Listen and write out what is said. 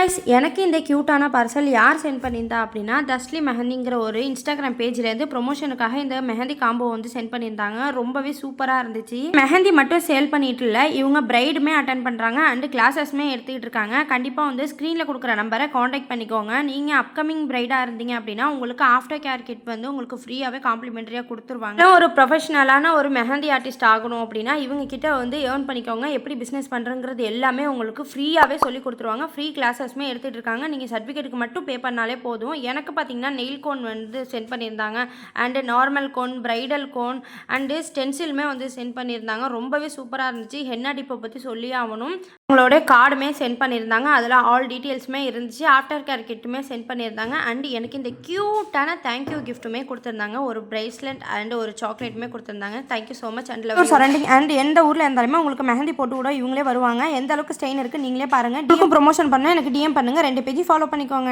Guys எனக்கு இந்த கியூட்டான parcel யார் சென்ட் பண்ணியிருந்தா அப்படின்னா தஸ்லி மெஹந்திங்கிற ஒரு இன்ஸ்டாகிராம் பேஜ்லேருந்து ப்ரொமோஷனுக்காக இந்த மெஹந்தி காம்போ வந்து சென்ட் பண்ணியிருந்தாங்க. ரொம்பவே சூப்பராக இருந்துச்சு. மெஹந்தி மட்டும் சேல் பண்ணிட்டு இல்லை, இவங்க பிரைடுமே அட்டன் பண்ணுறாங்க அண்ட் கிளாஸஸ்மே எடுத்துக்கிட்டு இருக்காங்க. கண்டிப்பாக வந்து ஸ்க்ரீனில் கொடுக்குற நம்பரை காண்டாக்ட் பண்ணிக்கோங்க. நீங்கள் அப்கமிங் பிரைடாக இருந்தீங்க அப்படின்னா உங்களுக்கு ஆஃப்டர் கேர் கிட் வந்து உங்களுக்கு ஃப்ரீயாகவே காம்ப்ளிமெண்ட்ரியாக கொடுத்துருவாங்க. ஒரு ப்ரொஃபஷனலான ஒரு மெஹந்தி ஆர்டிஸ்ட் ஆகணும் அப்படின்னா இவங்க கிட்ட வந்து ஏர்ன் பண்ணிக்கோங்க. எப்படி பிஸ்னஸ் பண்ணுறங்கிறது எல்லாமே உங்களுக்கு ஃப்ரீயாகவே சொல்லி கொடுத்துருவாங்க. ஃப்ரீ கிளாஸஸ்மே எடுத்துகிட்டு இருக்காங்க. நீங்கள் சர்டிஃபிகேட்டுக்கு மட்டும் பே பண்ணாலே போதும். எனக்கு பார்த்தீங்கன்னா நெயில் கோன் வந்து சென்ட் பண்ணியிருந்தாங்க and normal cone, bridal cone and ஸ்டென்சிலுமே வந்து சென்ட் பண்ணியிருந்தாங்க. ரொம்பவே சூப்பராக இருந்துச்சு. ஹென்னா டிப்பை பற்றி சொல்லி ஆகணும். உங்களோட கார்டுமே சென்ட் பண்ணியிருந்தாங்க. அதில் ஆல் டீட்டெயில்ஸுமே இருந்துச்சு. ஆஃப்டர் கேர் கிட்டுமே சென்ட் பண்ணியிருந்தாங்க. அண்ட் எனக்கு இந்த க்யூட்டான தேங்க்யூ கிஃப்ட்டுமே கொடுத்துருந்தாங்க. ஒரு ப்ரேஸ்லெட் அண்ட் ஒரு சாக்லேட்டுமே கொடுத்துருந்தாங்க. Thank you so much and love surrounding. And எந்த ஊரில் இருந்தாலுமே உங்களுக்கு மெஹந்தி போட்டு கூட இவங்களே வருவாங்க. எந்த அளவுக்கு ஸ்டெயின் இருக்குது நீங்களே பாருங்கள். டிஎம் ப்ரொமோஷன் பண்ண எனக்கு டிஎம் பண்ணுங்கள். 2 பேஜ் ஃபாலோ பண்ணிக்கோங்க.